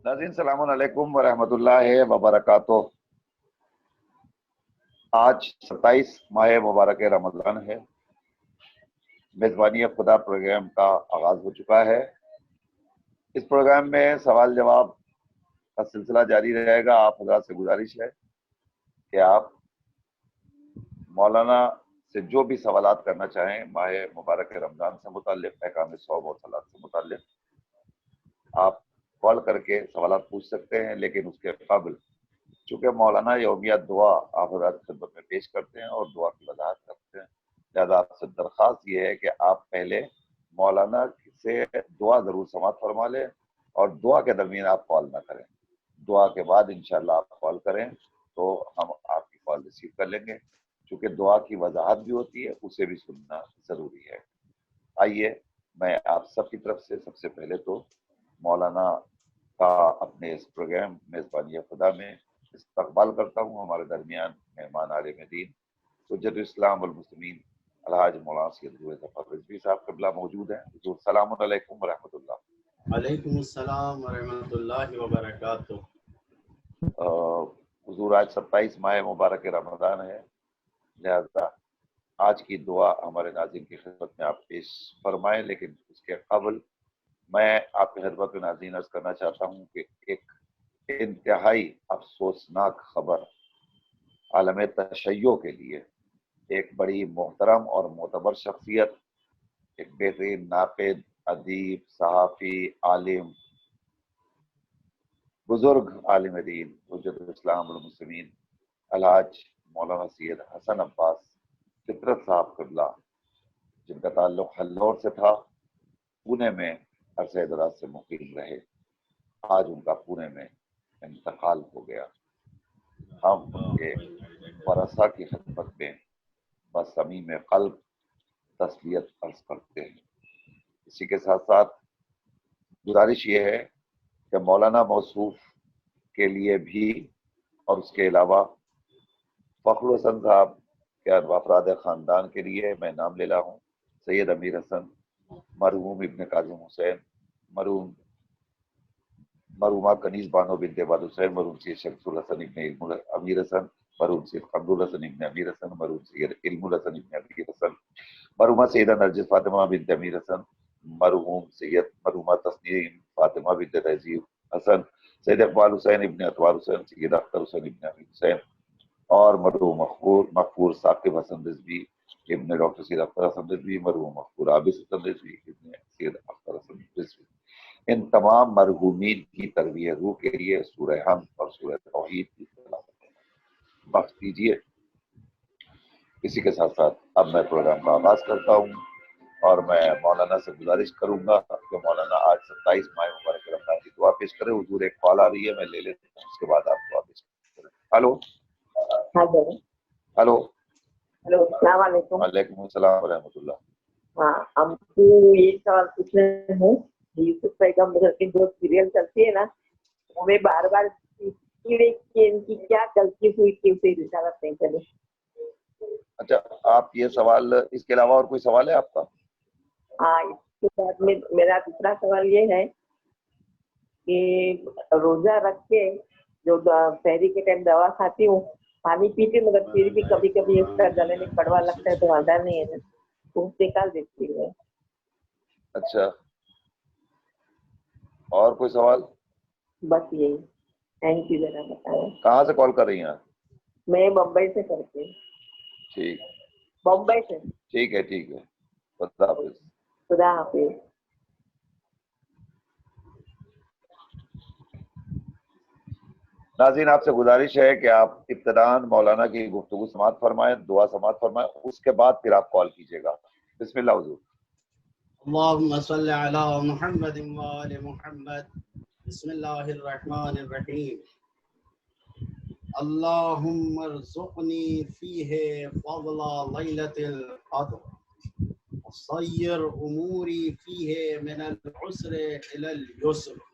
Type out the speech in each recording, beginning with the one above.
ناظرین السلام علیکم ورحمۃ اللہ وبرکاتہ۔ آج 27 ماہ مبارک رمضان ہے۔ میزبانی خدا پروگرام کا آغاز ہو چکا ہے۔ اس پروگرام میں سوال جواب کا سلسلہ جاری رہے گا۔ آپ حضرات سے گزارش ہے کہ آپ مولانا سے جو بھی سوالات کرنا چاہیں ماہ مبارک رمضان سے متعلق، احکام صوم اور صلاۃ سے متعلق، آپ کال کر کے سوالات پوچھ سکتے ہیں، لیکن اس کے قبل چونکہ مولانا یومیہ دعا آپ حضرات خدمت میں پیش کرتے ہیں اور دعا کی وضاحت کرتے ہیں، لہٰذا آپ سے درخواست یہ ہے کہ آپ پہلے مولانا سے دعا ضرور سماعت فرما لیں اور دعا کے درمیان آپ کال نہ کریں۔ دعا کے بعد انشاءاللہ آپ کال کریں تو ہم آپ کی کال ریسیو کر لیں گے، چونکہ دعا کی وضاحت بھی ہوتی ہے، اسے بھی سننا ضروری ہے۔ آئیے میں آپ سب کی طرف سے سب سے پہلے تو مولانا کا اپنے اس پروگرام میزبانی خدا میں استقبال کرتا ہوں۔ ہمارے درمیان مہمان عالم دین حجت اسلام والمسلمین الحاج مولانا سید ظفر رضوی صاحب قبلہ موجود ہیں۔ حضور السلام علیکم ورحمۃ اللہ۔ وعلیکم السلام ورحمۃ اللہ وبرکاتہ۔ حضور آج 27 ماہ مبارک رمضان ہے، لہذا آج کی دعا ہمارے ناظرین کی خدمت میں آپ پیش فرمائیں، لیکن اس کے قبل میں آپ کی خدمت میں ناظرین عرض کرنا چاہتا ہوں کہ ایک انتہائی افسوسناک خبر عالم تشیع کے لیے ایک بڑی محترم اور معتبر شخصیت، ایک بہترین ناقد، ادیب، صحافی، عالم، بزرگ عالم دین حجت الاسلام والمسلمین الحاج مولانا سید حسن عباس فطرت صاحب قبلہ، جن کا تعلق ہلور سے تھا، پونے میں عرصہ دراز سے مقیم رہے، آج ان کا پونے میں انتقال ہو گیا۔ ہم ان کے ورثہ کی خدمت میں بصمیم قلب تسلیت عرض کرتے ہیں۔ اسی کے ساتھ ساتھ گزارش یہ ہے کہ مولانا موصوف کے لیے بھی اور اس کے علاوہ فخر حسن صاحب کے افراد خاندان کے لیے میں نام لے رہا ہوں۔ سید امیر حسن، مرحوم ابن کاظم حسین، مرحومہ کنیز بانو بنت عباد حسین، مرحوم سید شمس الحسن ابن امیر حسن، مرحوم سید قمر الحسن ابن امیر حسن، مرحوم سید علم الحسن ابن امیر حسن، مرحومہ سیدہ نرجس فاطمہ بنت امیر حسن، مرحومہ تسنیم فاطمہ بنت تہذیب حسن، سید اقبال حسین ابن اطوار حسین، سید اختر حسین ابن امیر حسین، اور مرحوم مغفور ثاقب حسن رضوی ابن ڈاکٹر سید اختر حسن رضوی، مرحوم مغفور عابد حسن رضوی ابن سید اختر حسن رضوی۔ ان تمام مرحومین کی ترویح روح کے لیے سورہ حمد اور سورہ توحید کی تلاوت بخش دیجیے۔ اسی کے ساتھ ساتھ اب میں پروگرام کا آغاز کرتا ہوں اور میں مولانا سے گزارش کروں گا کہ مولانا آج 27 ماہ مبارک رمضان کی دعا پیش کرے۔ حضور ایک کال آ رہی ہے، میں لے لیتا ہوں، اس کے بعد آپ دعا پیش کریں۔ ہلو ہلو ہلو، السلام علیکم۔ وعلیکم السلام ورحمۃ اللہ۔ ہاں، ہم کو یہ سوال پوچھنا ہے، یوسف پیغمبر کی جو سیریل چلتی ہے نا، وہ میں بار بار ان کی کیا غلطی ہوئی تھی اسے رسالت نہیں چلے۔ اچھا، آپ یہ سوال، اس کے علاوہ اور کوئی سوال ہے آپ کا؟ ہاں، اس کے بعد میں میرا دوسرا سوال یہ ہے کہ روزہ رکھ کے جو سحری کے ٹائم دوا کھاتی ہوں، پانی پیتی ہوں، مگر پھر بھی کبھی کبھی اس کا گلے میں کڑوا لگتا ہے تو آدھا نہیں ہے، تو نکال دیتی ہے۔ اچھا، اور کوئی سوال؟ بس یہی، تھینک یو ذرا بتائیں۔ کہاں سے کال کر رہی ہیں آپ؟ میں بمبئی سے کرتی ہوں۔ ٹھیک، بمبئی سے۔ ٹھیک ہے، ٹھیک ہے، خدا حافظ۔ خدا حافظ۔ ناظرین آپ سے گزارش ہے کہ آپ ابتداً مولانا کی گفتگو سماعت فرمائیں، دعا سماعت فرمائیں، اس کے بعد پھر آپ کال کیجیے گا۔ بسم اللہ حضور۔ اللہم صلی علی محمد وآل محمد۔ بسم اللہ الرحمن الرحیم۔ اللہم ارزقنی فیہ فضل لیلۃ القدر وصیر اموری فیہ من العسر الی اليسر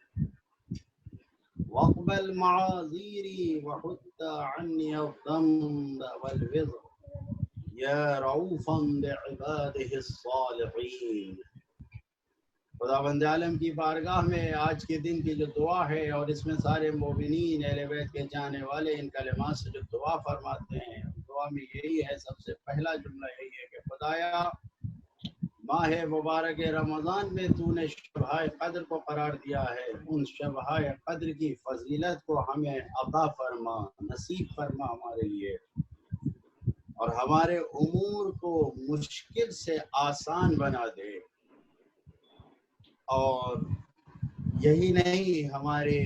واقبل معاذیری وحط عنی الذنب والوزر یا رؤوفا بعباده الصالحین۔ خداوند عالم کی بارگاہ میں آج کے دن کی جو دعا ہے، اور اس میں سارے مومنین اہل بیت کے جانے والے ان کلمات سے جو دعا فرماتے ہیں، دعا میں یہی ہے، سب سے پہلا جملہ یہی ہے کہ خدایا ماہ مبارک رمضان میں تو نے شبہ قدر کو قرار دیا ہے، ان شبہ قدر کی فضیلت کو ہمیں عطا فرما، نصیب فرما ہمارے لیے، اور ہمارے امور کو مشکل سے آسان بنا دے، اور یہی نہیں ہمارے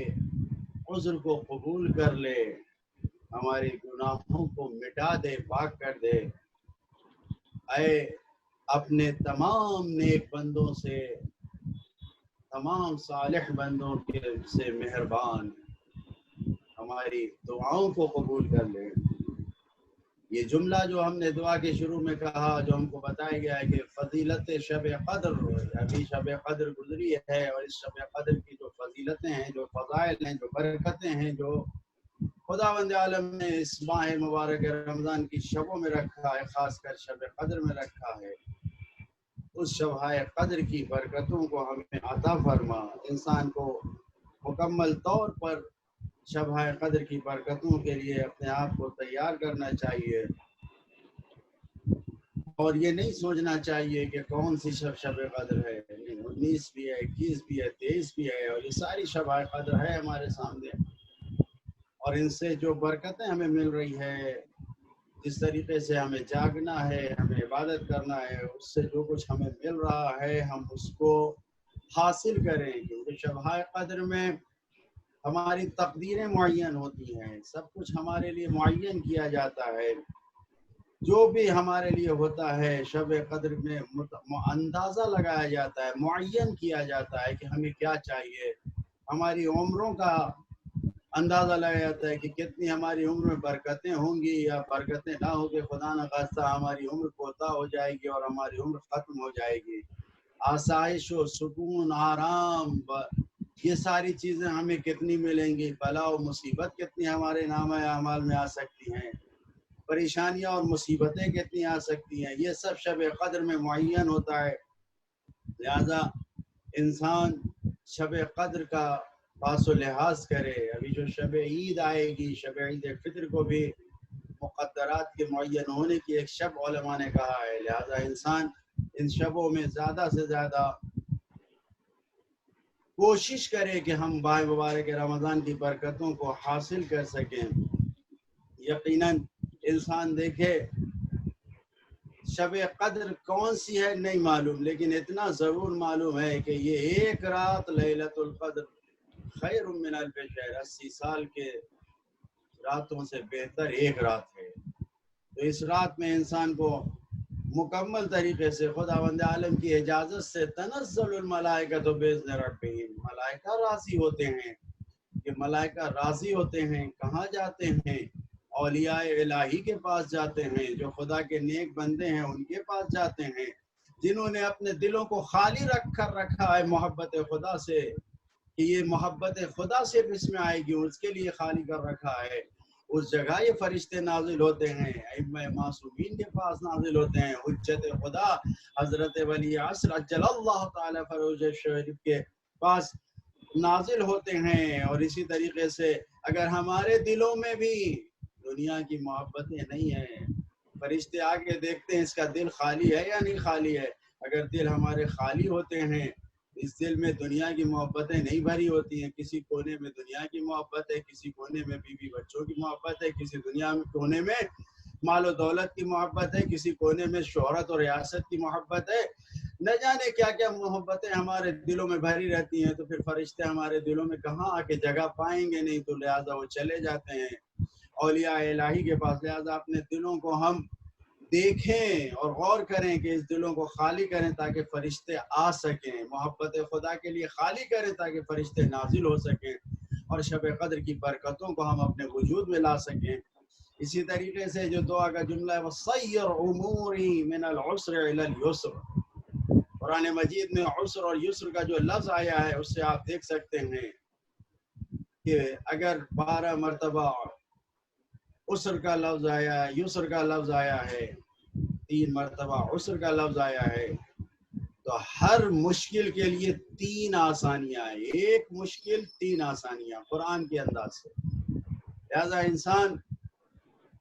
عذر کو قبول کر لے، ہمارے گناہوں کو مٹا دے، پاک کر دے، اے اپنے تمام نیک بندوں سے، تمام صالح بندوں کے سے مہربان، ہماری دعاؤں کو قبول کر لے۔ یہ جملہ جو ہم نے دعا کے شروع میں کہا، جو ہم کو بتایا گیا ہے کہ فضیلت شب قدر، ابھی شب قدر گزری ہے، اور اس شب قدر کی جو فضیلتیں ہیں، جو فضائل ہیں، جو برکتیں ہیں، جو خداوند عالم نے اس ماہ مبارک رمضان کی شبوں میں رکھا ہے، خاص کر شب قدر میں رکھا ہے، اس شبہ قدر کی برکتوں کو ہمیں عطا فرما۔ انسان کو مکمل طور پر شبہ قدر کی برکتوں کے لیے اپنے آپ کو تیار کرنا چاہیے، اور یہ نہیں سوچنا چاہیے کہ کون سی شب قدر ہے، 19 بھی ہے، 21 بھی ہے، 23 بھی ہے، اور یہ ساری شبہ قدر ہے ہمارے سامنے، اور ان سے جو برکتیں ہمیں مل رہی ہے، جس طریقے سے ہمیں جاگنا ہے، ہمیں عبادت کرنا ہے، اس سے جو کچھ ہمیں مل رہا ہے ہم اس کو حاصل کریں، کیونکہ شبہ قدر میں ہماری تقدیریں معین ہوتی ہیں، سب کچھ ہمارے لیے معین کیا جاتا ہے، جو بھی ہمارے لیے ہوتا ہے شب قدر میں اندازہ لگایا جاتا ہے، معین کیا جاتا ہے کہ ہمیں کیا چاہیے، ہماری عمروں کا اندازہ لگایا جاتا ہے کہ کتنی ہماری عمر میں برکتیں ہوں گی یا برکتیں نہ ہوں گی، خدا نخواستہ ہماری عمر کوتا ہو جائے گی اور ہماری عمر ختم ہو جائے گی، آسائش و سکون، آرام، یہ ساری چیزیں ہمیں کتنی ملیں گی، بلا و مصیبت کتنی ہمارے نامہ اعمال میں آ سکتی ہیں، پریشانیاں اور مصیبتیں کتنی آ سکتی ہیں، یہ سب شب قدر میں معین ہوتا ہے، لہذا انسان شب قدر کا پاس و لحاظ کرے۔ ابھی جو شب عید آئے گی، شب عید فطر کو بھی مقدرات کے معین ہونے کی ایک شب علماء نے کہا ہے، لہذا انسان ان شبوں میں زیادہ سے زیادہ کوشش کرے کہ ہم ماہ مبارک رمضان کی برکتوں کو حاصل کر سکیں۔ یقیناً انسان دیکھے شب قدر کون سی ہے نہیں معلوم، لیکن اتنا ضرور معلوم ہے کہ یہ ایک رات لیلۃ القدر خیر من الف شہر، 80 سال کے راتوں سے بہتر ایک رات ہے، تو اس رات میں انسان کو مکمل طریقے سے خداوند عالم کی اجازت سے تنزل الملائکۃ باذن ربہم، ملائکہ راضی ہوتے ہیں، کہ ملائکہ راضی ہوتے ہیں کہاں جاتے ہیں، اولیاء الہی کے پاس جاتے ہیں، جو خدا کے نیک بندے ہیں ان کے پاس جاتے ہیں، جنہوں نے اپنے دلوں کو خالی رکھا ہے محبت خدا سے، کہ یہ محبت خدا صرف اس میں آئے گی، اس کے لیے خالی کر رکھا ہے، اس جگہ یہ فرشتے نازل ہوتے ہیں، ائمہ معصومین کے پاس نازل ہوتے ہیں، حجت خدا حضرت ولی عصر عجل اللہ تعالی فروج شریف کے پاس نازل ہوتے ہیں، اور اسی طریقے سے اگر ہمارے دلوں میں بھی دنیا کی محبتیں نہیں ہیں، فرشتے آگے دیکھتے ہیں اس کا دل خالی ہے یا نہیں خالی ہے، اگر دل ہمارے خالی ہوتے ہیں، اس دل میں دنیا کی محبتیں نہیں بھری ہوتی ہیں، کسی کونے میں دنیا کی محبت ہے، کسی کونے میں بیوی بچوں کی محبت ہے، کسی دنیا میں کونے میں مال و دولت کی محبت ہے، کسی کونے میں شہرت اور ریاست کی محبت ہے، نہ جانے کیا کیا محبتیں ہمارے دلوں میں بھری رہتی ہیں، تو پھر فرشتے ہمارے دلوں میں کہاں آ کے جگہ پائیں گے نہیں، تو لہٰذا وہ چلے جاتے ہیں اولیاء الہی کے پاس۔ لہٰذا اپنے دلوں کو ہم دیکھیں اور غور کریں کہ اس دلوں کو خالی کریں تاکہ فرشتے آ سکیں، محبت خدا کے لیے خالی کریں تاکہ فرشتے نازل ہو سکیں، اور شب قدر کی برکتوں کو ہم اپنے وجود میں لا سکیں۔ اسی طریقے سے جو دعا کا جملہ ہے وَصَيِّرْ عُمُورِي مِنَ الْعُسْرِ إِلَى الْيُسْرِ، قرآن مجید میں عسر اور یسر کا جو لفظ آیا ہے اس سے آپ دیکھ سکتے ہیں کہ اگر 12 مرتبہ عسر کا لفظ آیا ہے، یسر کا لفظ آیا ہے، 3 مرتبہ عسر کا لفظ آیا ہے، تو ہر مشکل کے لیے 3 آسانیاں ہیں، ایک مشکل 3 آسانیاں قرآن کے انداز سے۔ لہذا انسان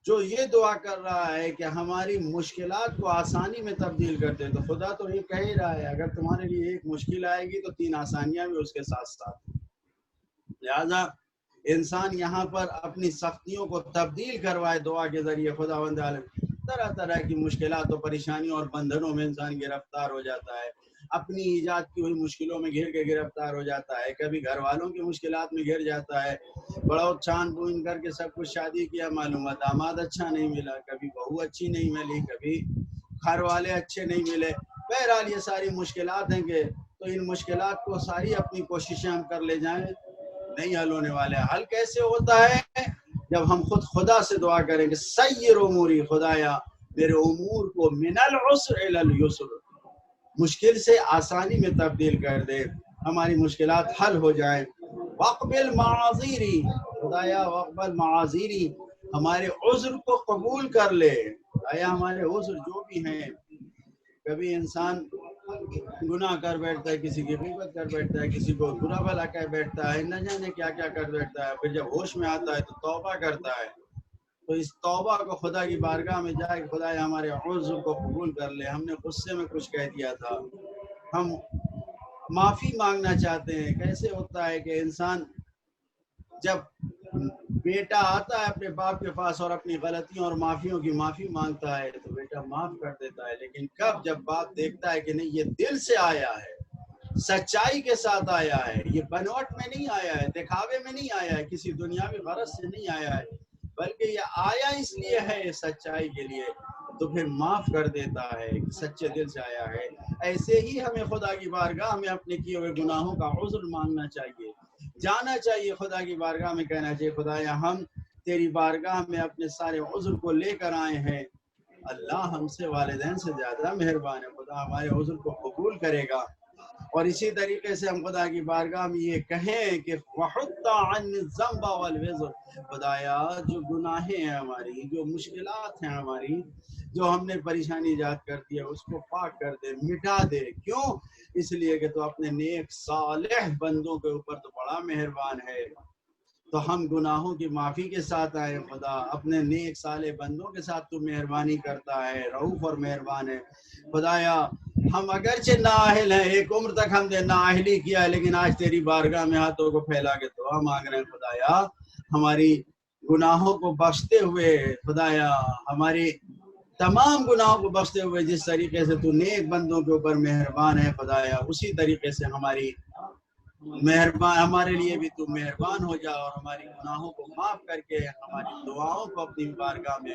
جو یہ دعا کر رہا ہے کہ ہماری مشکلات کو آسانی میں تبدیل کر دے، تو خدا تو یہ کہہ ہی رہا ہے اگر تمہارے لیے ایک مشکل آئے گی تو 3 آسانیاں بھی اس کے ساتھ ساتھ۔ لہذا انسان یہاں پر اپنی سختیوں کو تبدیل کروائے دعا کے ذریعے، خداوند عالم طرح طرح کی مشکلات و پریشانیوں اور بندھنوں میں انسان گرفتار ہو جاتا ہے، اپنی ایجاد کی ہوئی مشکلوں میں گھر کے گرفتار ہو جاتا ہے، کبھی گھر والوں کی مشکلات میں گھر جاتا ہے، بڑا چھان بوجھ کر کے سب کچھ شادی کیا، معلوم ہے داماد اچھا نہیں ملا، کبھی بہو اچھی نہیں ملی، کبھی گھر والے اچھے نہیں ملے۔ بہرحال یہ ساری مشکلات ہیں کہ تو ان مشکلات کو ساری اپنی کوششیں ہم کر لے جائیں نہیں حل ہونے والے۔ حل کیسے ہوتا ہے؟ جب ہم خود خدا سے دعا کریں کہ سیر اموری، خدایا میرے امور کو من العسر الی اليسر، مشکل سے آسانی میں تبدیل کر دے، ہماری مشکلات حل ہو جائیں۔ واقبل معاذیری، خدایا واقبل معاذیری، ہمارے عذر کو قبول کر لے، خدایا ہمارے عذر جو بھی ہیں۔ کبھی انسان گناہ کر بیٹھتا ہے، کسی کی غیبت کر بیٹھتا ہے، کسی کو برا بھلا کہہ بیٹھتا ہے، نہ جانے کیا کیا کر بیٹھتا ہے، پھر جب ہوش میں آتا ہے تو توبہ کرتا ہے، تو اس توبہ کو خدا کی بارگاہ میں جائے کہ خدا ہمارے عذر کو قبول کر لے، ہم نے غصے میں کچھ کہہ دیا تھا، ہم معافی مانگنا چاہتے ہیں۔ کیسے ہوتا ہے کہ انسان جب بیٹا آتا ہے اپنے باپ کے پاس اور اپنی غلطیوں اور معافیوں کی معافی مانگتا ہے تو بیٹا معاف کر دیتا ہے، لیکن کب جب باپ دیکھتا ہے کہ نہیں یہ دل سے آیا ہے، سچائی کے ساتھ آیا ہے، یہ بنوٹ میں نہیں آیا ہے، دکھاوے میں نہیں آیا ہے، کسی دنیاوی غرض سے نہیں آیا ہے، بلکہ یہ آیا اس لیے ہے سچائی کے لیے، تو پھر معاف کر دیتا ہے، سچے دل سے آیا ہے۔ ایسے ہی ہمیں خدا کی بارگاہ میں اپنے کیے ہوئے گناہوں کا عذر مانگنا چاہیے، جانا چاہیے خدا کی بارگاہ میں، کہنا چاہیے خدایا ہم تیری بارگاہ میں اپنے سارے عذر کو لے کر آئے ہیں، اللہ ہم سے والدین سے زیادہ مہربان ہے، خدا ہمارے عذر کو قبول کرے گا۔ اور اسی طریقے سے ہم خدا کی بارگاہ میں یہ کہیں کہ وَحُطَّ عَنِّ الذَّنبَ وَالْوِزْرَ، خدایا جو گناہیں ہیں ہماری، جو مشکلات ہیں ہماری، جو ہم نے پریشانی ایجاد کر دی ہے اس کو پاک کر دے، مٹا دے۔ کیوں؟ اس لیے کہ تو اپنے نیک صالح بندوں کے اوپر تو بڑا مہربان ہے۔ تو ہم گناہوں کی معافی کے ساتھ آئے خدا، اپنے نیک صالح بندوں کے ساتھ تو مہربانی کرتا ہے، رؤوف اور مہربان ہے۔ خدایا ہم اگرچہ نااہل ہیں، ایک عمر تک ہم نے نااہلی کیا ہے، لیکن آج تیری بارگاہ میں ہاتھوں کو پھیلا کے دعا مانگ رہے ہیں خدایا ہماری گناہوں کو بخشتے ہوئے، خدایا ہماری تمام گناہوں کو بخشتے ہوئے جس طریقے سے تو نیک بندوں کے اوپر مہربان ہے خدایا، اسی طریقے سے ہماری مہربان ہمارے لیے بھی تو مہربان ہو جا اور ہماری گناہوں کو معاف کر کے ہماری دعاؤں کو اپنی بارگاہ میں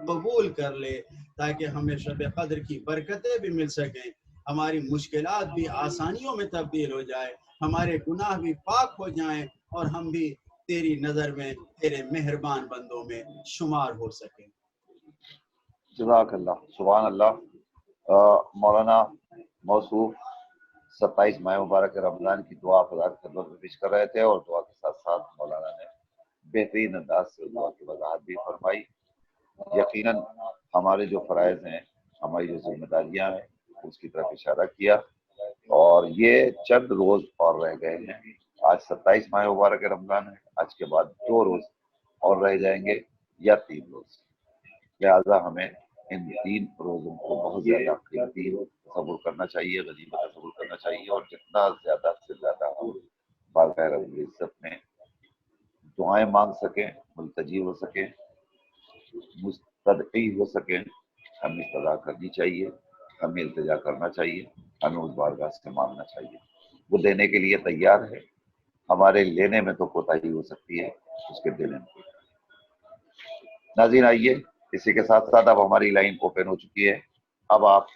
قبول کر لے، تاکہ ہمیں شب قدر کی برکتیں بھی مل سکیں، ہماری مشکلات بھی آسانیوں میں تبدیل ہو جائے، ہمارے گناہ بھی پاک ہو جائیں اور ہم بھی تیری نظر میں تیرے مہربان بندوں میں شمار ہو سکیں۔ جزاک اللہ، سبحان اللہ۔ مولانا موصوف 27 ماہ مبارک رمضان کی دعا خدا کی خدمت میں پیش کر رہے تھے، اور دعا کے ساتھ ساتھ مولانا نے بہترین انداز سے دعا کی وضاحت بھی فرمائی۔ یقیناً ہمارے جو فرائض ہیں، ہماری جو ذمہ داریاں ہیں، اس کی طرف اشارہ کیا، اور یہ چند روز اور رہ گئے ہیں۔ آج 27 ماہ مبارک رمضان ہے، آج کے بعد 2 روز اور رہ جائیں گے یا 3 روز، لہٰذا ہمیں ان 3 روزوں کو بہت زیادہ قیمتی تصور کرنا چاہیے، غنیمت تصور کرنا چاہیے، اور جتنا زیادہ سے زیادہ ہم بارگاہ رب العزت میں دعائیں مانگ سکیں، ملتجی ہو سکیں، مستدعی ہو سکیں، ہمیں استدعا کرنی چاہیے، ہمیں التجا کرنا چاہیے، ہمیں اس بارگاہ سے مانگنا چاہیے۔ وہ دینے کے لیے تیار ہے، ہمارے لینے میں تو کوتاہی ہو سکتی ہے، اس کے دینے میں۔ ناظرین آئیے، اسی کے ساتھ ساتھ اب ہماری لائن اوپن ہو چکی ہے، اب آپ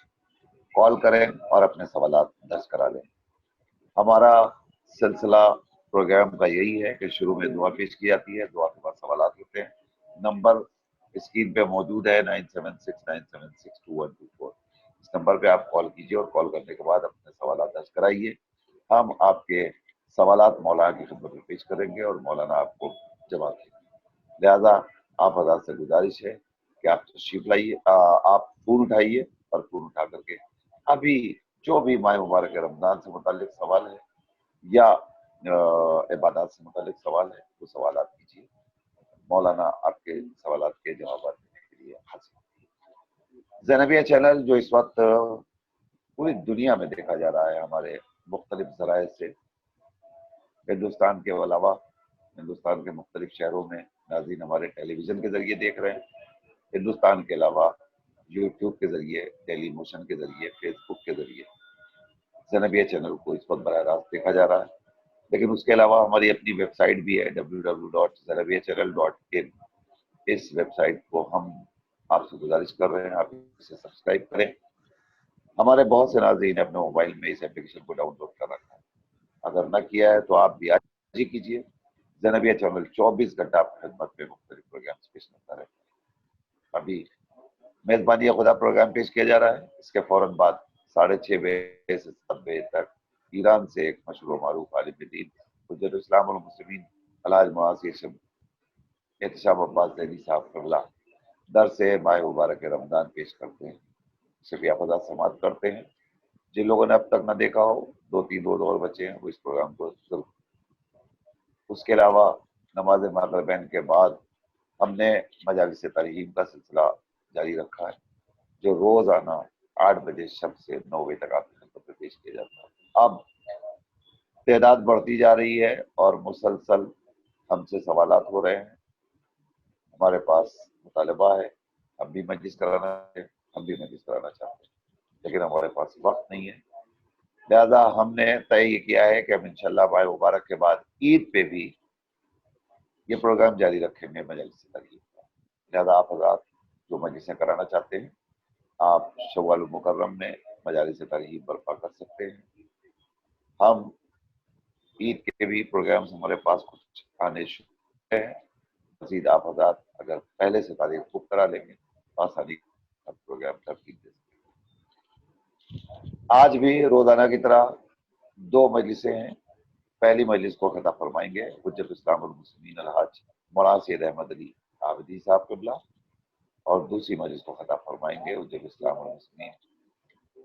کال کریں اور اپنے سوالات درج کرا لیں۔ ہمارا سلسلہ پروگرام کا یہی ہے کہ شروع میں دعا پیش کی جاتی ہے، دعا کے بعد سوالات ہوتے ہیں۔ نمبر اسکرین پہ موجود ہے 9769762124، اس نمبر پہ آپ کال کیجیے اور کال کرنے کے بعد اپنے سوالات درج کرائیے۔ ہم آپ کے سوالات مولانا کی خدمت میں پیش کریں گے اور مولانا آپ کو جواب دیں گے۔ لہٰذا آپ حضرات سے گزارش ہے کہ آپ تشریف لائیے، آپ فون اٹھائیے اور فون اٹھا کر کے ابھی جو بھی ماہ مبارک رمضان سے متعلق سوال ہے یا عبادات سے متعلق سوال ہے وہ سوالات کیجیے. مولانا آپ کے سوالات کے جوابات دینے کے لیے حاضر ہیں. زینبیہ چینل جو اس وقت پوری دنیا میں دیکھا جا رہا ہے ہمارے مختلف ذرائع سے، ہندوستان کے علاوہ ہندوستان کے مختلف شہروں میں ناظرین ہمارے ٹیلی ویژن کے ذریعے دیکھ رہے ہیں، ہندوستان کے علاوہ یوٹیوب کے ذریعے، ڈیلی موشن کے ذریعے، فیس بک کے ذریعے زینبیہ چینل کو اس وقت براہ راست دیکھا جا رہا ہے. لیکن اس کے علاوہ ہماری اپنی ویب سائٹ بھی ہے www.zanabiachannel.in. اس ویب سائٹ کو ہم آپ سے گزارش کر رہے ہیں آپ اسے سبسکرائب کریں. ہمارے بہت سے ناظرین نے اپنے موبائل میں اس اپلیکیشن کو ڈاؤن لوڈ کر رکھا ہے، اگر نہ کیا ہے تو آپ بھی آج ہی کیجیے. زینبیہ چینل 24 گھنٹہ آپ کی خدمت میں مختلف پروگرامز پیش کرتا رہتا ہے. ابھی میزبانی خدا پروگرام پیش کیا جا رہا ہے، اس کے فوراً بعد 6:30 بجے سے 7 بجے تک ایران سے ایک مشہور و معروف عالم دین حجت اسلام والمسلمین الحاج معاذ احتشام عباس زینی صاحب قبلہ درس ماہ مبارک رمضان پیش کرتے ہیں، شفیع خدا سماعت کرتے ہیں. جن لوگوں نے اب تک نہ دیکھا ہو، 2-3 روز اور بچے ہیں، وہ اس پروگرام کو ضرور. اس کے علاوہ نماز مغربین کے بعد ہم نے مجالس ترہیم کا سلسلہ جاری رکھا ہے، جو روزانہ 8 بجے شب سے 9 بجے تک آپ کی خدمت میں پیش کیا جاتا ہے. اب تعداد بڑھتی جا رہی ہے اور مسلسل ہم سے سوالات ہو رہے ہیں، ہمارے پاس مطالبہ ہے، ہم بھی مجلس کرانا چاہتے ہیں لیکن ہمارے پاس وقت نہیں ہے. لہذا ہم نے طے یہ کیا ہے کہ ہم انشاءاللہ ماہ مبارک کے بعد عید پہ بھی یہ پروگرام جاری رکھیں گے مجلس ترہیم کا. لہذا آپ حضرات جو مجلسیں کرانا چاہتے ہیں آپ شوال المکرم میں مجالس ترہیم برپا کر سکتے ہیں. ہم عید کے بھی پروگرامز ہمارے پاس کچھ آنے شروع ہیں. مزید آپ حضرات اگر پہلے سے تاریخ بک کرا لیں گے تو آسانی پروگرام ترتیب دے سکتے ہیں. آج بھی روزانہ کی طرح 2 مجلسیں ہیں. پہلی مجلس کو خطاب فرمائیں گے حجت اسلام المسلمین الحاج مولانا سید احمد علی عابدی صاحب قبلہ، اور دوسری مجلس کو خطاب فرمائیں گے حجت اسلام المسلمین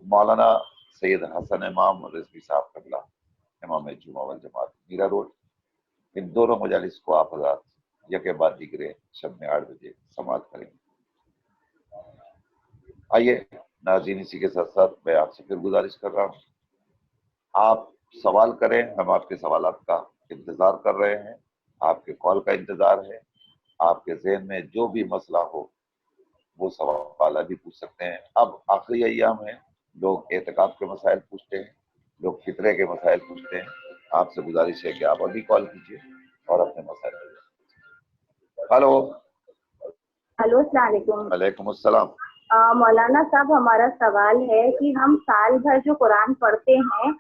مولانا سید حسن امام رضوی صاحب قبلہ، امام جمعہ والجماعت میرا روڈ. ان دونوں مجالس کو آپ حضرات یکے بعد دیگرے شب میں 8 بجے سماعت کریں گے. آئیے ناظرین، اسی کے ساتھ ساتھ میں آپ سے پھر گزارش کر رہا ہوں آپ سوال کریں، ہم آپ کے سوالات کا انتظار کر رہے ہیں، آپ کے کال کا انتظار ہے. آپ کے ذہن میں جو بھی مسئلہ ہو وہ سوال بھی پوچھ سکتے ہیں. اب آخری ایام ہیں، لوگ اعتکاف کے مسائل پوچھتے ہیں، لوگ فطرے کے مسائل پوچھتے ہیں. آپ سے گزارش ہے کہ آپ ابھی کال کیجیے اور اپنے مسائل پوچھیں. ہلو السلام علیکم. وعلیکم السلام. مولانا صاحب ہمارا سوال ہے کہ ہم سال بھر جو قرآن پڑھتے ہیں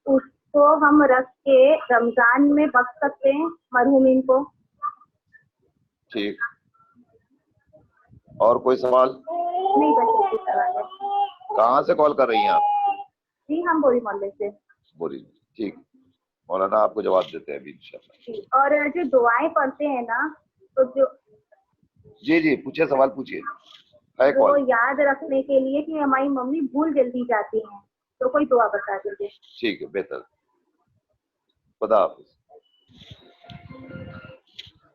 اس کو ہم رکھ کے رمضان میں بخش سکتے ہیں مرحومین کو؟ ٹھیک، اور کوئی سوال؟ نہیں، بس یہی سوال ہے. کہاں سے کال کر رہی ہیں آپ؟ جی ہم بوری محلے سے. بوری. ٹھیک، مولانا آپ کو جواب دیتے ہیں ابھی انشاءاللہ. اور جو دعائیں پڑھتے ہیں نا تو جو جی پوچھیے، سوال پوچھیے. ہے وہ کال؟ یاد رکھنے کے لیے کہ ہماری ممی بھول جلدی جاتی ہیں تو کوئی دعا بتا دیجیے. ٹھیک ہے، بہتر. خدا حافظ.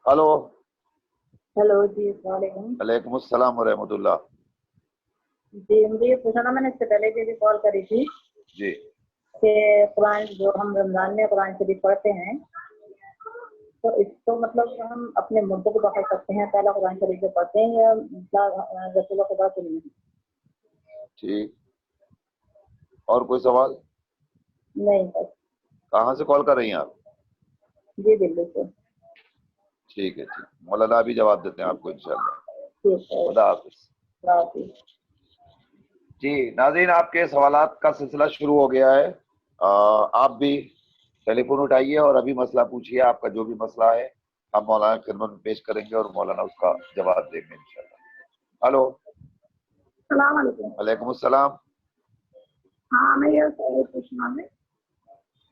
ہلو. ہلو جی السلام علیکم. وعلیکم السلام ورحمۃ اللہ. جی مجھے یہ پوچھنا تھا، میں نے اس سے پہلے بھی کال کری تھی جی کہ قرآن جو ہم رمضان میں قرآن شریف پڑھتے ہیں تو اس کو مطلب ہم اپنے مردوں کو پکڑ سکتے ہیں، پہلا قرآن شریف جو پڑھتے ہیں یا رسول خدا کے لیے؟ ٹھیک، اور کوئی سوال؟ نہیں بس. کہاں سے کال کر رہی ہیں آپ؟ جی دلی سے. ٹھیک ہے، ٹھیک. مولانا بھی جواب دیتے ہیں آپ کو انشاءاللہ. ٹھیک ہے، خدا حافظ. خدا حافظ. جی ناظرین، آپ کے سوالات کا سلسلہ شروع ہو گیا ہے. آپ بھی ٹیلی فون اٹھائیے اور ابھی مسئلہ پوچھیے. آپ کا جو بھی مسئلہ ہے ہم مولانا کی خدمت میں پیش کریں گے اور مولانا اس کا جواب دیں گے انشاءاللہ. ہلو. السلام علیکم. وعلیکم السلام. ہاں میں یہ پوچھنا ہے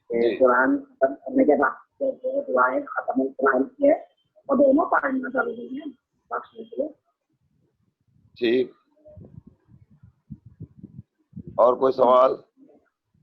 کہ قرآن ختم کرنے کے بعد جو دعائیں ختم قرآن کی ہے وہ دونوں پڑھنا ضروری ہے بخشنے کے لیے؟ ٹھیک، اور کوئی سوال؟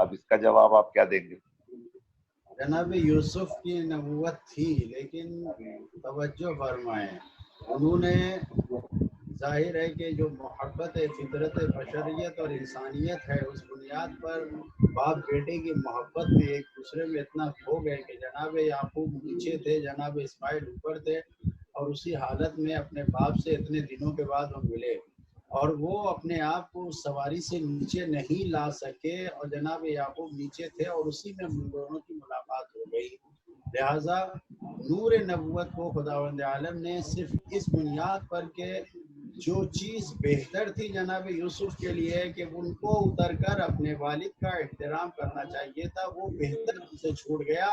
اب اس کا جواب آپ کیا دیں گے؟ جناب یوسف کی نبوت تھی، لیکن توجہ فرمائیں، انہوں نے ظاہر ہے کہ جو محبت فطرت بشریت اور انسانیت ہے اس بنیاد پر باپ بیٹے کی محبت میں ایک دوسرے میں اتنا کھو گئے کہ جناب یعقوب نیچے تھے، جناب اسماعیل اوپر تھے، اور اسی حالت میں اپنے باپ سے اتنے دنوں کے بعد وہ ملے اور وہ اپنے آپ کو سواری سے نیچے نہیں لا سکے، اور جناب یعقوب نیچے تھے اور اسی میں ان دونوں کی ملاقات ہو گئی۔ لہذا نور نبوت کو خداوند عالم نے صرف اس بنیاد پر کہ جو چیز بہتر تھی جناب یوسف کے لیے کہ ان کو اتر کر اپنے والد کا احترام کرنا چاہیے تھا، وہ بہتر ان سے چھوٹ گیا،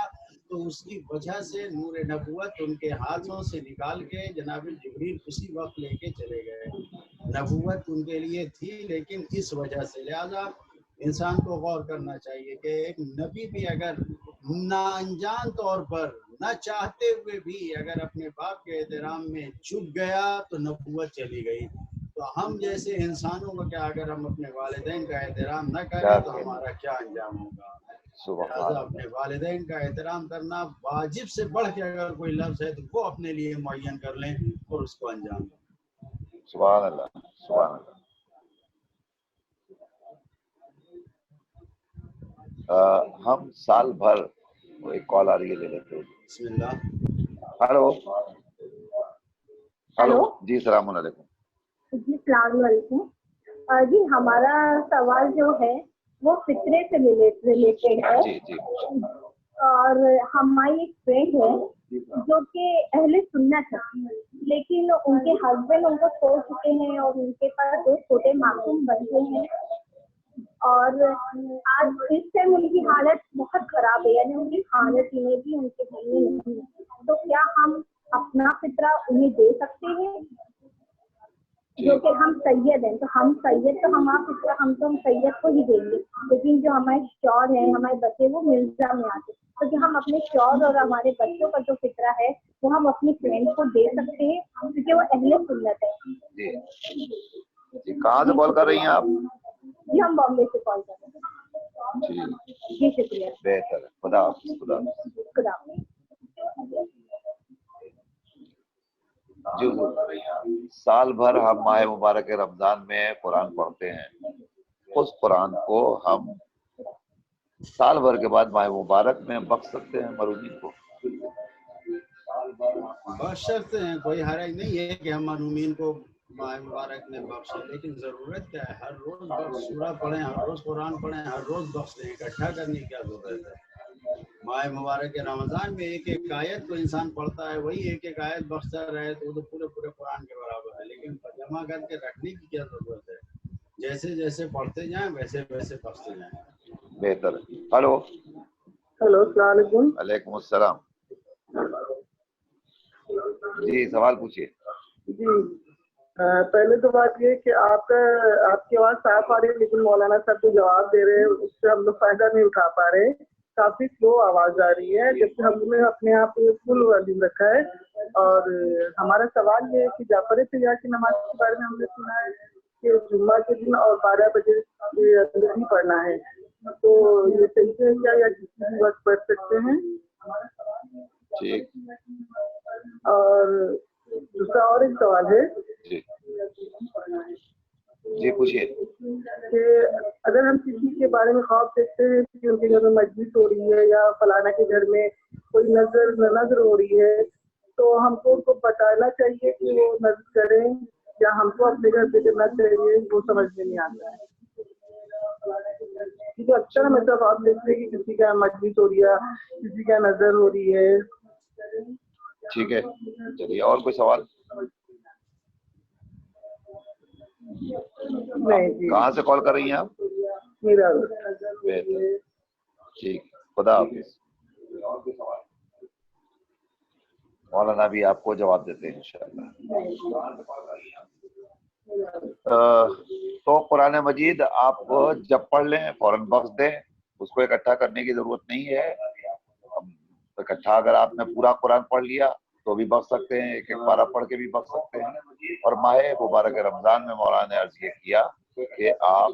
تو اس کی وجہ سے نور نبوت ان کے ہاتھوں سے نکال کے جناب جبریل اسی وقت لے کے چلے گئے۔ نبوت ان کے لیے تھی لیکن اس وجہ سے، لہذا انسان کو غور کرنا چاہیے کہ ایک نبی بھی اگر ناانجان طور پر نہ چاہتے ہوئے بھی اگر اپنے باپ کے احترام میں چپ گیا تو نبوت چلی گئی۔ تو ہم جیسے انسانوں کو کیا اگر ہم اپنے والدین کا احترام نہ کریں تو ہمارا کیا انجام ہوگا؟ لہٰذا اپنے والدین کا احترام کرنا واجب سے بڑھ کے اگر کوئی لفظ ہے تو وہ اپنے لیے معین کر لیں اور اس کو انجام دیں۔ سبحان اللہ، سبحان اللہ۔ ہم سال بھر، ایک کال آ رہی ہے، لے لیتے ہیں۔ بسم اللہ۔ ہلو ہلو جی، السلام علیکم۔ جی السلام علیکم۔ جی ہمارا سوال جو ہے وہ فطرے سے ریلیٹڈ ہے۔ جی جی، اور ہماری ایک فرینڈ ہے جو کہ اہل سنت ہے، لیکن ان کے ہسبینڈ ان کو چھوڑ چکے ہیں اور ان کے پاس دو چھوٹے معصوم بچے ہیں، اور آج اس ٹائم ان کی حالت بہت خراب ہے، یعنی ان کی کھانے پینے کی ان کے گھر میں نہیں ہے، تو کیا ہم اپنا فطرہ انہیں دے سکتے ہیں؟ جو کہ ہم سید ہیں، تو ہم سید تو ہم سید کو ہی دیں گے، لیکن جو ہمارے شور ہیں، ہمارے بچے وہ مرزا میں آتے، تو جو ہم اپنے شور اور ہمارے بچوں کا جو فطرہ ہے وہ ہم اپنی فرینڈ کو دے سکتے ہیں کیونکہ وہ اہل سنت ہے۔ جی جی، کہاں سے کال کر رہی ہیں آپ؟ جی ہم بامبے سے کال کر رہے ہیں۔ جی شکریہ، بہتر ہے، خدا حافظ، خدا حافظ۔ خدا حافظ۔ جی، سال بھر ہم ماہ مبارک رمضان میں قرآن پڑھتے ہیں، اس قرآن کو ہم سال بھر کے بعد ماہ مبارک میں بخش سکتے ہیں مرحومین کو؟ بخش سکتے ہیں، کوئی حرج نہیں ہے کہ ہم مرحومین کو ماہ مبارک میں بخشیں، لیکن ضرورت کیا ہے؟ ہر روز سورہ پڑھیں، ہر روز قرآن پڑھیں، ہر روز بخش دیں، اکٹھا کرنے کی کیا ضرورت ہے؟ ماہ مبارک رمضان میں ایک ایک آیت تو انسان پڑھتا ہے، وہی ایک ایک آیت بخشتا رہے تو وہ تو پورے پورے قرآن کے برابر ہے، لیکن جمع کر کے رکھنے کی کیا ضرورت ہے؟ جیسے جیسے پڑھتے جائیں ویسے ویسے بخشتے جائیں۔ بہتر ہے۔ ہلو السلام علیکم۔ وعلیکم السلام۔ جی، سوال پوچھیے۔ جی پہلے تو بات یہ کہ آپ کی آواز صاف آ رہی ہے، لیکن مولانا صاحب جو جواب دے رہے ہیں اس سے ہم لوگ فائدہ نہیں اٹھا پا رہے، کافی سلو آواز آ رہی ہے، جبکہ ہم نے اپنے آپ کو فل والیوم رکھا ہے۔ اور ہمارا سوال یہ ہے کہ جعفر سیاح کی نماز کے بارے میں ہم نے سنا ہے کہ جمعہ کے دن اور 12 بجے کے اندر ہی پڑھنا ہے، تو یہ صحیح ہے کیا یا کسی بھی وقت پڑھ سکتے ہیں؟ ٹھیک۔ اور دوسرا اور ایک سوال ہے جی پوچھیے۔ کہ اگر ہم کسی کے بارے میں خواب دیکھتے ہیں کہ ان کے گھر میں مجلس ہو رہی ہے یا فلانا کے گھر میں کوئی نظر ہو رہی ہے، تو ہم کو ان کو بتانا چاہیے کہ وہ نظر کریں یا ہم کو اپنے گھر پہ کرنا چاہیے؟ وہ سمجھ میں نہیں آتا ہے، کیونکہ اکثر ہم ایسا خواب دیکھتے ہیں کہ کسی کا مجلس ہو رہی ہے، کسی کا نظر ہو رہی ہے۔ ٹھیک ہے، چلیے، اور کوئی سوال؟ نہیں جی، کہاں سے کال کر رہی ہیں آپ؟ میرا بہتر، ٹھیک، خدا حافظ۔ مولانا بھی آپ کو جواب دیتے ہیں انشاءاللہ۔ تو قرآن مجید آپ جب پڑھ لیں فوراً بخش دیں، اس کو اکٹھا کرنے کی ضرورت نہیں ہے۔ اکٹھا اگر آپ نے پورا قرآن پڑھ لیا تو بھی بخش سکتے ہیں، ایک ایک پارہ پڑھ کے بھی بخش سکتے ہیں۔ اور ماہ مبارک رمضان میں مولانا نے عرض یہ کیا کہ آپ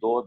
2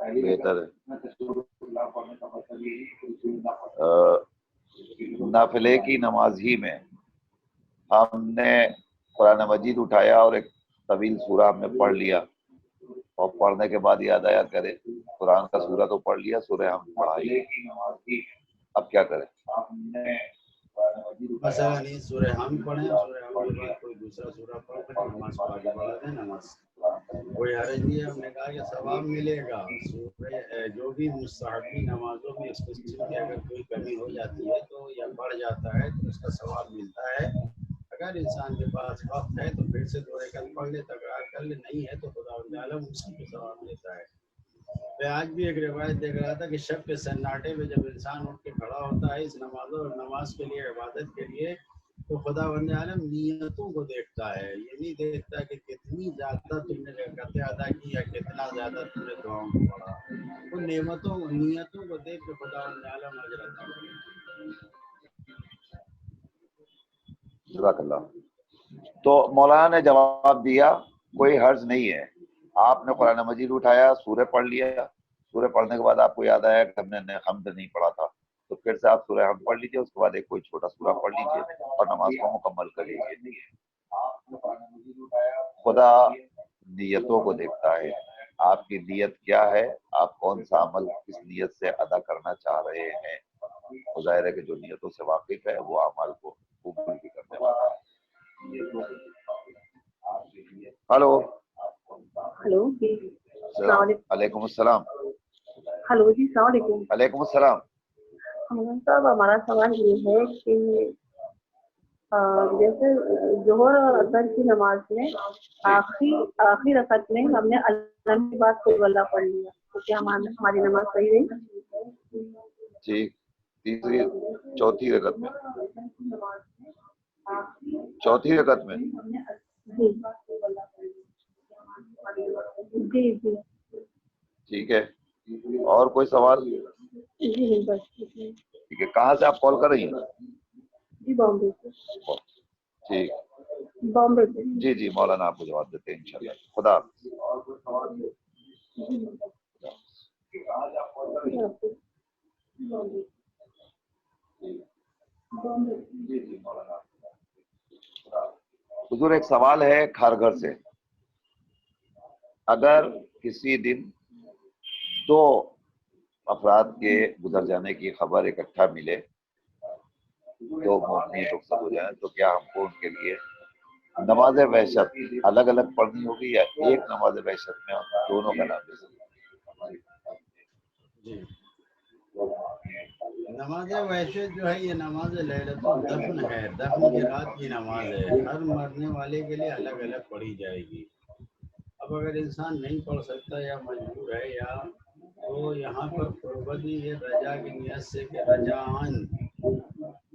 بہتر ہے. نافلے کی نماز ہی میں ہم نے قرآن مجید اٹھایا اور ایک طویل سورہ ہم نے پڑھ لیا اور پڑھنے کے بعد یاد آیا کرے قرآن کا سورہ تو پڑھ لیا, سورہ ہم پڑھائی, اب کیا کریں؟ مثلا نہیں سورہ ہم پڑھیں, سورہ ہم کے بعد کوئی دوسرا سورہ پڑھ کر نماز کو آگے بڑھا دیں, نماز کوئی حرج نہیں ہے. ہم نے کہا کہ ثواب ملے گا. سورہ جو بھی مستحبی نمازوں میں اس قسم کی اگر کوئی کمی ہو جاتی ہے تو یا بڑھ جاتا ہے تو اس کا ثواب ملتا ہے. اگر انسان کے پاس وقت ہے تو پھر سے 2 رکعت پڑھ لے, تکرار کر لے, نہیں ہے تو خدا عالم اس کی ثواب دیتا ہے. میں آج بھی ایک روایت دیکھ رہا تھا کہ شب کے سناٹے میں جب انسان اٹھ کے کھڑا ہوتا ہے اس نماز کے لیے, عبادت کے لیے, تو خدا بند عالم نیتوں کو دیکھتا ہے. یہ نہیں دیکھتا کہ کتنی زیادہ تم نے رکعتیں ادا کی یا کتنا زیادہ تم نے دعاؤں کو پڑھا. ان نیتوں کو دیکھ کے خدا بند عالم اجر عطا کرتا ہے. جزاک اللہ. تو مولانا نے جواب دیا کوئی حرج نہیں ہے. آپ نے قرآن مجید اٹھایا, سورہ پڑھ لیا, سورہ پڑھنے کے بعد آپ کو یاد آیا کہ ہم نے حمد نہیں پڑھا تھا, تو پھر سے آپ سورہ حمد پڑھ لیجیے, اس کے بعد ایک کوئی چھوٹا سورہ پڑھ لیجیے اور نماز کو مکمل کر لیجیے. خدا نیتوں کو دیکھتا ہے. آپ کی نیت کیا ہے, آپ کون سا عمل کس نیت سے ادا کرنا چاہ رہے ہیں. ظاہر ہے کہ جو نیتوں سے واقف ہے وہ اعمال کو قبول بھی کرنے والا ہے. ہلو ہلو جی السلام علیکم. وعلیکم السلام. ہلو جی السلام علیکم. وعلیکم السلام. صاحب ہمارا سوال یہ ہے کہ جیسے ظہر اور عصر کی نماز میں آخری رکعت میں ہم نے اللہ کی بات کو اللہ پڑھ لیا, تو کیا ہماری نماز صحیح رہی؟ ٹھیک. چوتھی رکعت میں جی جی ٹھیک ہے. اور کوئی سوال؟ جی بس ٹھیک ہے. کہاں سے آپ کال کر رہی ہیں؟ جی بامبے سے. ٹھیک. بامبے سے. جی جی مولانا آپ کو جواب دیتے ہیں انشاءاللہ. خدا حافظ. حضور ایک سوال ہے کھار گھر سے. اگر کسی دن 2 افراد کے گزر جانے کی خبر اکٹھا ملے, 2 مومنین رخصت ہو جائیں, تو کیا ہم کو ان کے لیے نماز وحشت الگ الگ پڑھنی ہوگی یا ایک نماز وحشت میں دونوں کا نام لے سکتے ہیں؟ جی نماز وحشت جو ہے یہ نماز لیلۃ الدفن ہے, دفن کی رات کی نماز ہے. ہر مرنے والے کے لیے الگ الگ پڑھی جائے گی. اب اگر انسان نہیں پڑھ سکتا یا مجبور ہے یا تو یہاں پر قربتی یہ رجا کی نیت سے کہ رجعان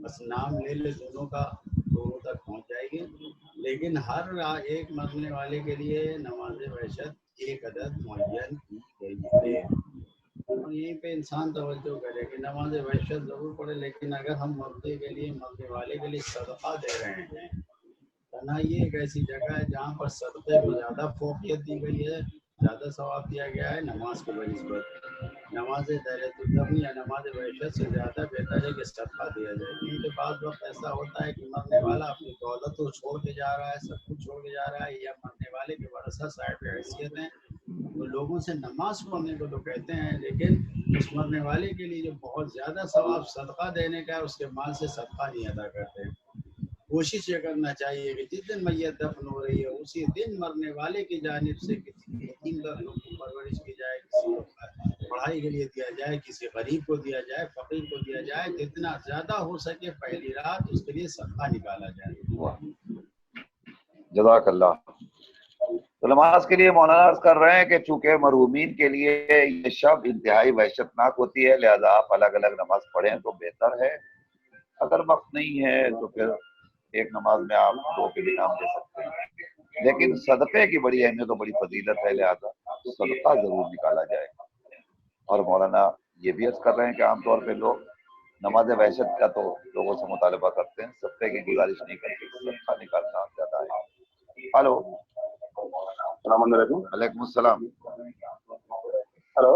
بس نام لے لے دونوں کا, دونوں تک پہنچ جائے گی. لیکن ہر ایک مرنے والے کے لیے نماز وحشت ایک عدد معین کی گئی ہے. اور یہیں پہ انسان توجہ کرے کہ نماز وحشت ضرور پڑھے, لیکن اگر ہم مرنے والے کے لیے صدقہ دے رہے ہیں, تنہائی یہ ایک ایسی جگہ ہے جہاں پر صدقے کو زیادہ فوقیت دی گئی ہے, زیادہ ثواب دیا گیا ہے نماز کے بنسبت. نماز لیلۃ الدفن یا نماز وحشت سے زیادہ بہتر ہے کہ صدقہ دیا جائے, کیونکہ بعض وقت ایسا ہوتا ہے کہ مرنے والا اپنی دولت کو چھوڑ کے جا رہا ہے, سب کچھ چھوڑ کے جا رہا ہے, یا مرنے والے کے ورثہ صاحب حیثیت ہیں, تو لوگوں سے نماز پڑھنے کو تو کہتے ہیں, لیکن اس مرنے والے کے لیے جو بہت زیادہ ثواب صدقہ دینے کا ہے اس کے مال سے صدقہ نہیں ادا کرتے. کوشش یہ کرنا چاہیے کہ جس دن میت دفن ہو رہی ہے اسی دن مرنے والے کی جانب سے کسی یتیم کو پرورش کی جائے, کسی کو پڑھائی کے لیے دیا جائے, کسی غریب کو دیا جائے, فقیر کو دیا جائے. جتنا زیادہ ہو سکے پہلی رات اس کے لیے صدقہ نکالا جائے. جزاک اللہ. تو نماز کے لیے مولانا عرض کر رہے ہیں کہ چونکہ مرحومین کے لیے یہ شب انتہائی وحشتناک ہوتی ہے, لہذا آپ الگ الگ نماز پڑھیں تو بہتر ہے. اگر وقت نہیں ہے تو پھر ایک نماز میں آپ 2 کے بھی نام دے سکتے ہیں, لیکن صدقے کی بڑی اہمیت و بڑی فضیلت ہے, لہذا صدقہ ضرور نکالا جائے. اور مولانا یہ بھی عرض کر رہے ہیں کہ عام طور پہ لوگ نماز وحشت کا تو لوگوں سے مطالبہ کرتے ہیں, صدقے کی گزارش نہیں کرتے, صدقہ نکالنا زیادہ ہے. ہلو السلام علیکم. وعلیکم السلام. ہلو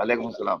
علیکم السلام.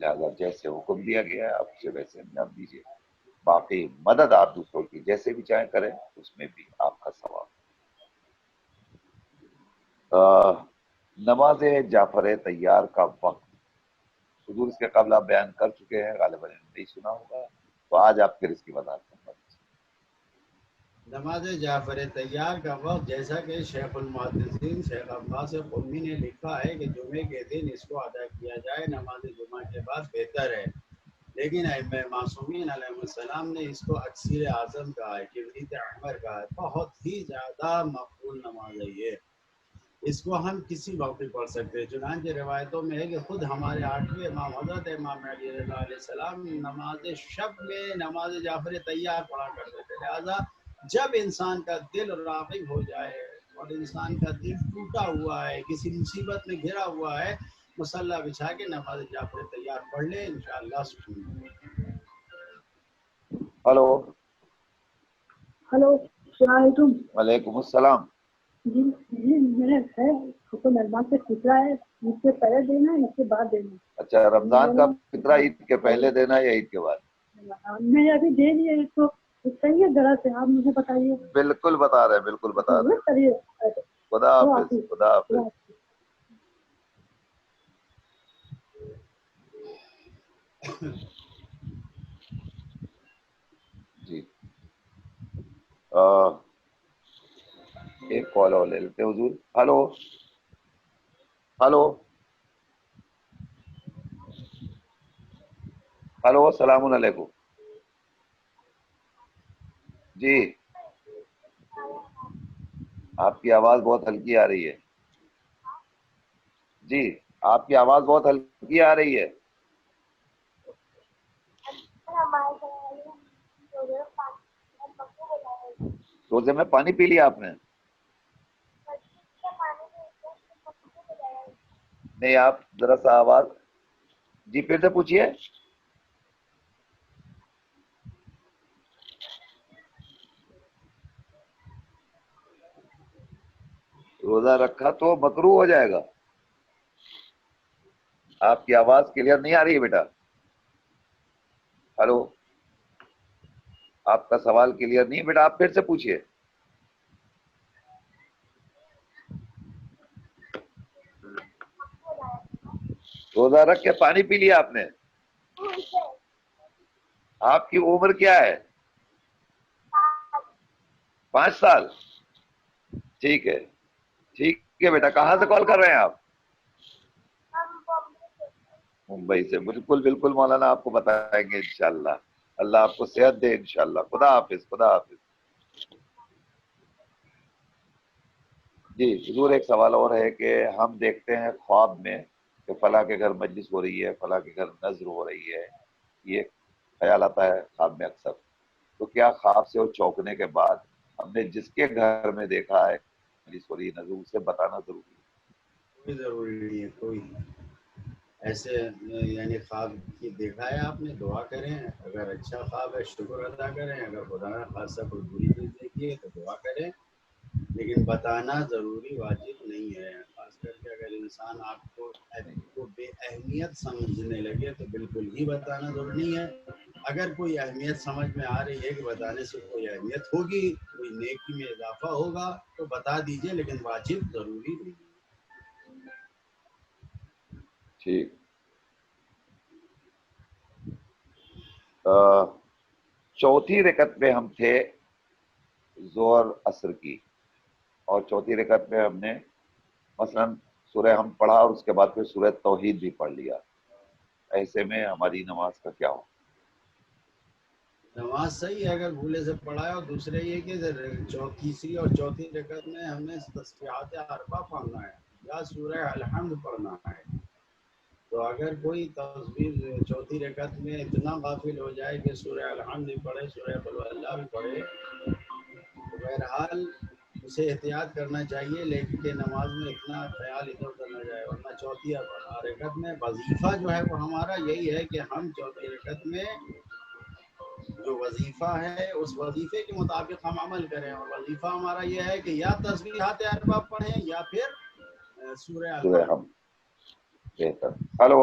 لہذا جیسے حکم دیا گیا ہے آپ اسے ویسے انجام دیجیے. باقی مدد آپ دوسروں کی جیسے بھی چاہیں کریں، اس میں بھی آپ کا ثواب. نماز جعفر طیار کا وقت حضور اس کے قبل آپ بیان کر چکے ہیں، غالباً نہیں سنا ہوگا، تو آج آپ پھر اس کی وضاحت کرنا. نماز جعفر طیار کا وقت جیسا کہ شیخ المحدثین شیخ عباس قمی نے لکھا ہے کہ جمعے کے دن اس کو ادا کیا جائے، نماز جمعہ کے بعد بہتر ہے، لیکن ائمہ معصومین علیہ السلام نے اس کو اکثیر اعظم کہا ہے، کبریت احمر کہا ہے، بہت ہی زیادہ مقبول نماز ہے یہ. اس کو ہم کسی وقت بھی پڑھ سکتے ہیں. چنانچہ روایتوں میں ہے کہ خود ہمارے 8ویں امام حضرت امام علی رضا علیہ السلام نماز شب میں نماز جعفر طیار پڑھا کرتے تھے. لہذا جب انسان کا دل راغب ہو جائے اور انسان کا دل ٹوٹا ہوا ہے، کسی مصیبت میں گھرا ہوا ہے، مصلی بچھا کے نماز جعفر طیار پڑھ لے، انشاءاللہ سکون ملے. ہلو. ہلو، السلام علیکم. وعلیکم السلام. جی میرا ہے حکم مہربان سے فطرہ ہے، عید سے پہلے دینا ہے، عید کے بعد دینا ہے. اچھا، رمضان کا فطرہ عید کے پہلے دینا ہے یا عید کے بعد؟ میں ابھی دے دیا ہے تو صحیح ہے، ذرا سے آپ مجھے بتائیے. بالکل بتا رہے ہیں، بالکل بتا رہے ہیں. کریے. خدا حافظ. خدا حافظ. جی ایک کال اور لے لیتے ہیں حضور. ہلو ہلو ہلو، السلام علیکم. جی آپ کی آواز بہت ہلکی آ رہی ہے. جی آپ کی آواز بہت ہلکی آ رہی ہے. روزے میں پانی پی لیا آپ نے؟ نہیں، آپ ذرا سا آواز. جی پھر سے پوچھیے. روزہ رکھا تو مکروہ ہو جائے گا. آپ کی آواز کلیئر نہیں آ رہی ہے بیٹا. ہلو، آپ کا سوال کلیئر نہیں بیٹا، آپ پھر سے پوچھیے. روزہ رکھ کے پانی پی لیا آپ نے؟ آپ کی عمر کیا ہے؟ 5 سال. ٹھیک ہے ٹھیک ہے بیٹا. کہاں سے کال کر رہے ہیں آپ؟ ممبئی سے. بالکل بالکل مولانا آپ کو بتائیں گے انشاءاللہ. اللہ آپ کو صحت دے انشاءاللہ. خدا حافظ. خدا حافظ. جی حضور، ایک سوال اور ہے کہ ہم دیکھتے ہیں خواب میں کہ فلاں کے گھر مجلس ہو رہی ہے، فلاں کے گھر نذر ہو رہی ہے، یہ خیال آتا ہے خواب میں اکثر. تو کیا خواب سے وہ چونکنے کے بعد ہم نے جس کے گھر میں دیکھا ہے مجلس ہو رہی ہے نذر، اسے بتانا ضروری ہے؟ کوئی ضروری نہیں ہے. کوئی ایسے یعنی خواب کی دیکھا ہے آپ نے، دعا کریں، اگر اچھا خواب ہے شکر ادا کریں، اگر خدا نہ خاصا کوئی بری چیز دیکھی ہے تو دعا کریں، لیکن بتانا ضروری واجب نہیں ہے. خاص کر کے اگر انسان آپ کو بے اہمیت سمجھنے لگے تو بالکل ہی بتانا ضروری نہیں ہے. اگر کوئی اہمیت سمجھ میں آ رہی ہے کہ بتانے سے کوئی اہمیت ہوگی، کوئی نیکی میں اضافہ ہوگا تو بتا دیجئے، لیکن واجب ضروری نہیں ہے. ٹھیک. چوتھی رکعت میں ہم تھے ظہر عصر کی، اور چوتھی رکعت میں ہم نے مثلا سورہ ہم پڑھا اور اس کے بعد پھر سورہ توحید بھی پڑھ لیا. ایسے میں ہماری نماز کا کیا ہو؟ نماز صحیح ہے اگر بھولے سے پڑھا ہے. اور دوسرے یہ کہ تیسری اور چوتھی رکعت میں ہمیں تسبیحات اربع پڑھنا ہے یا سورہ الحمد پڑھنا ہے. تو اگر کوئی تصویر چوتھی رکعت میں اتنا غافل ہو جائے کہ سورہ الحمد بھی پڑھے، سورہ قل هو اللہ بھی پڑھے، تو بہرحال اسے احتیاط کرنا چاہیے، لیکن کہ نماز میں اتنا خیال ادھر ادھر نہ جائے. ورنہ چوتھی رکعت میں وظیفہ جو ہے وہ ہمارا یہی ہے کہ ہم چوتھی رکعت میں جو وظیفہ ہے اس وظیفے کے مطابق ہم عمل کریں. اور وظیفہ ہمارا یہ ہے کہ یا تسبیحات اربع پڑھیں یا پھر سورہ سورہ الحمد. ہم. بہتر. ہلو